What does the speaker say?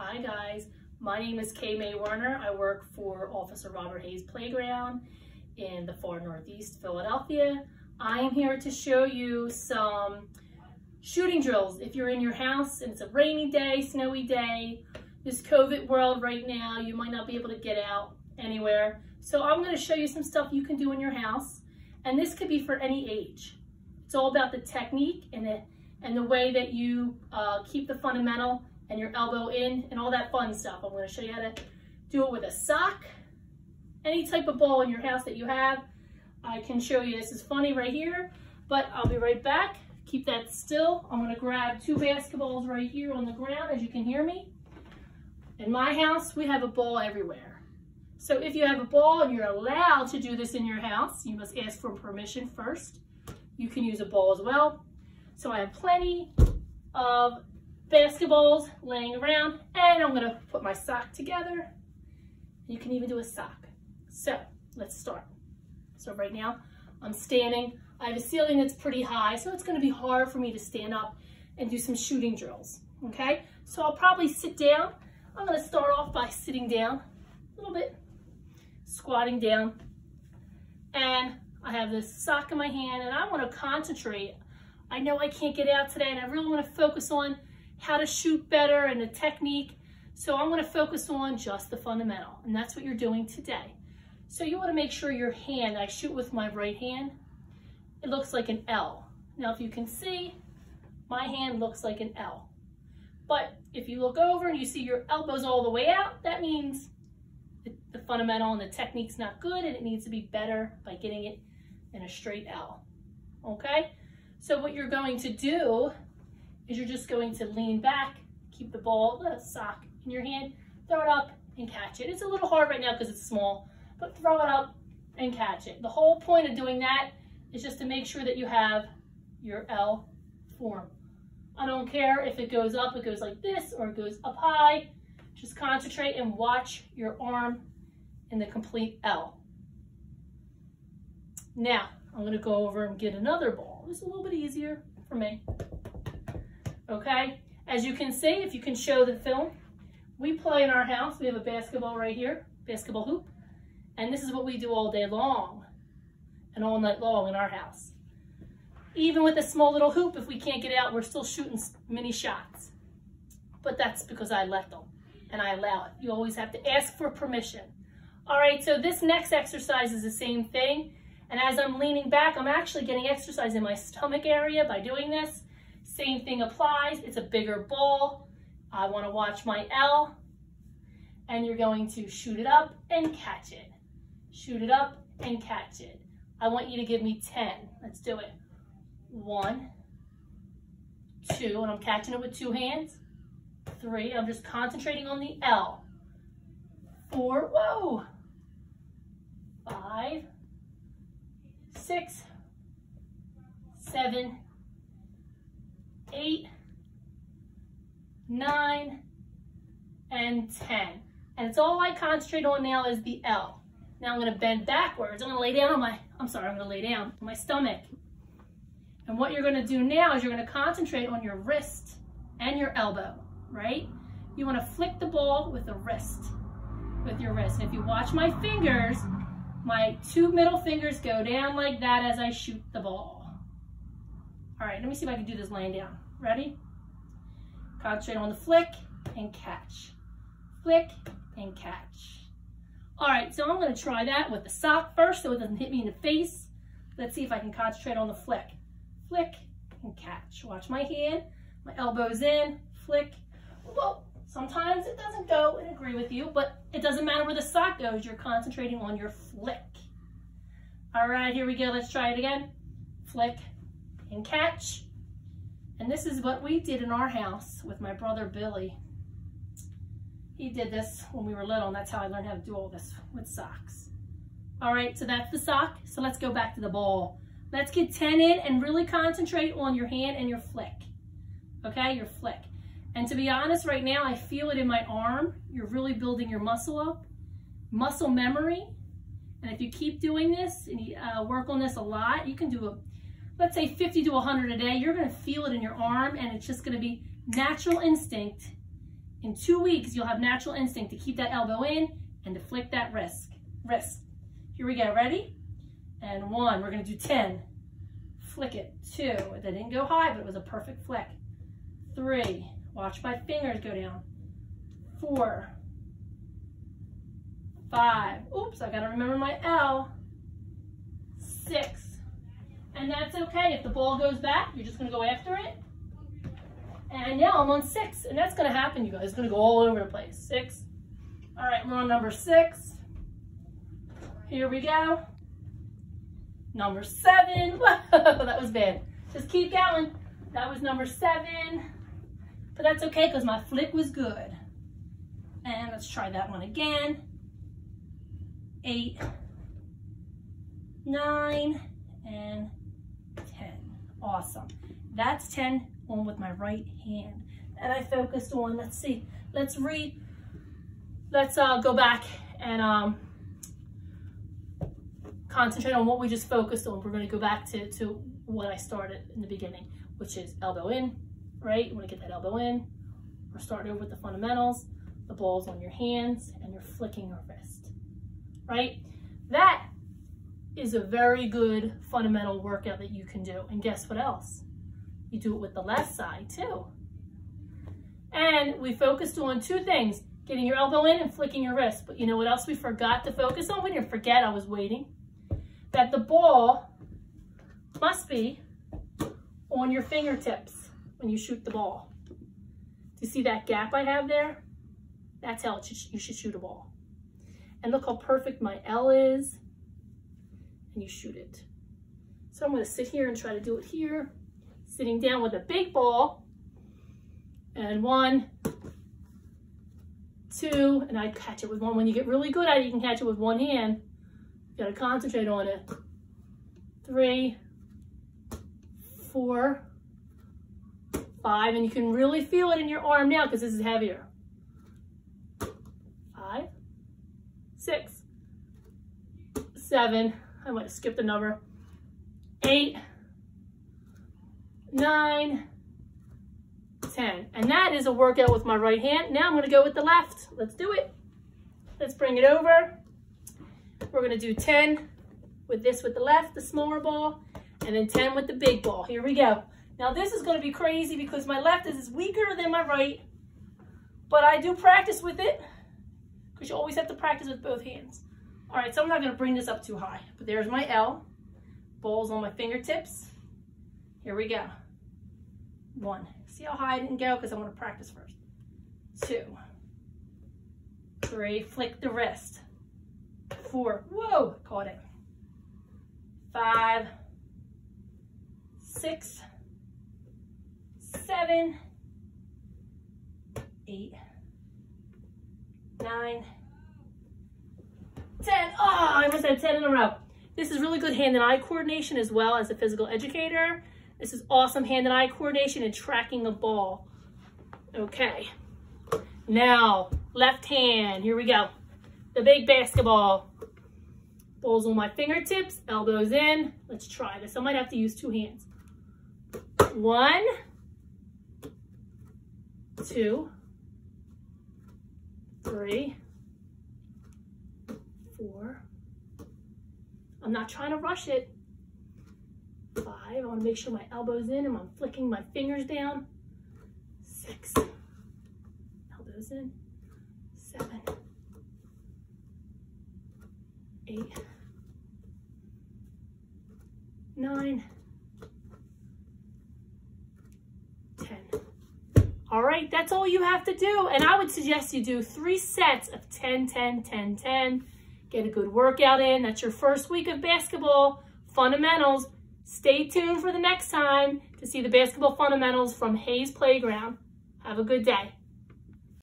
Hi guys, my name is Kay May Werner. I work for Officer Robert Hayes Playground in the far northeast Philadelphia. I am here to show you some shooting drills. If you're in your house and it's a rainy day, snowy day, this COVID world right now, you might not be able to get out anywhere. So I'm going to show you some stuff you can do in your house, and this could be for any age. It's all about the technique and the way that you keep the fundamental and your elbow in and all that fun stuff. I'm going to show you how to do it with a sock, any type of ball in your house that you have. I can show you. This is funny right here, but I'll be right back. Keep that still. I'm going to grab two basketballs right here on the ground, as you can hear me. In my house, we have a ball everywhere. So if you have a ball and you're allowed to do this in your house, you must ask for permission first. You can use a ball as well. So I have plenty of basketballs laying around, and I'm going to put my sock together. You can even do a sock. So let's start. So right now I'm standing. I have a ceiling that's pretty high, so it's going to be hard for me to stand up and do some shooting drills. Okay, so I'll probably sit down. I'm going to start off by sitting down a little bit, squatting down, and I have this sock in my hand, and I want to concentrate. I know I can't get out today, and I really want to focus on how to shoot better and the technique. So I'm going to focus on just the fundamental, and that's what you're doing today. So you want to make sure your hand, I shoot with my right hand, it looks like an L. Now if you can see, my hand looks like an L. But if you look over and you see your elbows all the way out, that means the fundamental and the technique's not good, and it needs to be better by getting it in a straight L. Okay? So what you're going to do is you're just going to lean back, keep the ball, the sock in your hand, throw it up and catch it. It's a little hard right now because it's small, but throw it up and catch it. The whole point of doing that is just to make sure that you have your L form. I don't care if it goes up, it goes like this, or it goes up high. Just concentrate and watch your arm in the complete L. Now, I'm going to go over and get another ball. It's a little bit easier for me. Okay, as you can see, if you can show the film, we play in our house. We have a basketball right here, basketball hoop, and this is what we do all day long and all night long in our house. Even with a small little hoop, if we can't get out, we're still shooting mini shots. But that's because I let them and I allow it. You always have to ask for permission. All right, so this next exercise is the same thing. And as I'm leaning back, I'm actually getting exercise in my stomach area by doing this. Same thing applies. It's a bigger ball. I want to watch my L. And you're going to shoot it up and catch it. Shoot it up and catch it. I want you to give me 10. Let's do it. 1, 2, and I'm catching it with 2 hands. 3, I'm just concentrating on the L. 4, whoa. 5, 6, 7, 8, 9, and 10. And it's all I concentrate on now is the L. Now I'm going to bend backwards. I'm going to lay down on my stomach. And what you're going to do now is you're going to concentrate on your wrist and your elbow, right? You want to flick the ball with the wrist, with your wrist. And if you watch my fingers, my 2 middle fingers go down like that as I shoot the ball. All right, let me see if I can do this laying down. Ready? Concentrate on the flick and catch. Flick and catch. All right, so I'm going to try that with the sock first so it doesn't hit me in the face. Let's see if I can concentrate on the flick. Flick and catch. Watch my hand, my elbow's in, flick. Well, sometimes it doesn't go and agree with you, but it doesn't matter where the sock goes. You're concentrating on your flick. All right, here we go. Let's try it again. Flick and catch. And this is what we did in our house with my brother Billy. He did this when we were little, and that's how I learned how to do all this with socks. All right, so that's the sock. So let's go back to the ball. Let's get 10 in and really concentrate on your hand and your flick. Okay, your flick. And to be honest, right now, I feel it in my arm. You're really building your muscle up, muscle memory. And if you keep doing this and you work on this a lot, you can do let's say 50 to 100 a day. You're going to feel it in your arm, and it's just going to be natural instinct In 2 weeks, you'll have natural instinct to keep that elbow in and to flick that wrist. Here we go, ready? And 1, we're gonna do 10. Flick it, 2, that didn't go high, but it was a perfect flick. 3, watch my fingers go down. 4, 5, oops, I gotta remember my L. 6, and that's okay. If the ball goes back, you're just gonna go after it. And now I'm on 6, and that's gonna happen, you guys. It's gonna go all over the place. 6, all right, we're on number 6. Here we go. Number 7, whoa, that was bad. Just keep going. That was number 7, but that's okay because my flick was good. And let's try that one again. 8, 9, and 10. Awesome. That's 10 on with my right hand. And I focused on, let's see, let's go back and concentrate on what we just focused on. We're going to go back to what I started in the beginning, which is elbow in, right? You want to get that elbow in. We're starting over with the fundamentals. The ball's on your hands and you're flicking your wrist, right? That is a very good fundamental workout that you can do. And guess what else? You do it with the left side too. And we focused on 2 things, getting your elbow in and flicking your wrist. But you know what else we forgot to focus on? We didn't forget, I was waiting. That the ball must be on your fingertips when you shoot the ball. Do you see that gap I have there? That's how you should shoot a ball. And look how perfect my L is. And you shoot it. So I'm going to sit here and try to do it here. Sitting down with a big ball. And 1, 2, and I catch it with 1. When you get really good at it, you can catch it with 1 hand. You got to concentrate on it. 3, 4, 5, and you can really feel it in your arm now because this is heavier. 5, 6, 7, I might have skipped a number. 8, 9, 10. And that is a workout with my right hand. Now I'm going to go with the left. Let's do it. Let's bring it over. We're going to do 10 with the left, the smaller ball, and then 10 with the big ball. Here we go. Now this is going to be crazy because my left is weaker than my right, but I do practice with it because you always have to practice with both hands. All right, so I'm not going to bring this up too high, but there's my L. Ball's on my fingertips. Here we go. 1. See how high I didn't go because I want to practice first. 2, 3, flick the wrist. 4, whoa, caught it. 5, 6, 7, 8, 9, 10. Oh, I almost had 10 in a row. This is really good hand and eye coordination as well as a physical educator. This is awesome hand and eye coordination and tracking the ball. Okay. Now, left hand. Here we go. The big basketball. Ball's on my fingertips, elbows in. Let's try this. I might have to use 2 hands. 1, 2, 3, 4. I'm not trying to rush it. 5, I want to make sure my elbow's in and I'm flicking my fingers down. 6, elbows in. 7, 8, 9, 10. All right, that's all you have to do. And I would suggest you do 3 sets of 10, 10, 10, 10. Get a good workout in. That's your first week of basketball fundamentals. Stay tuned for the next time to see the basketball fundamentals from Hayes Playground. Have a good day.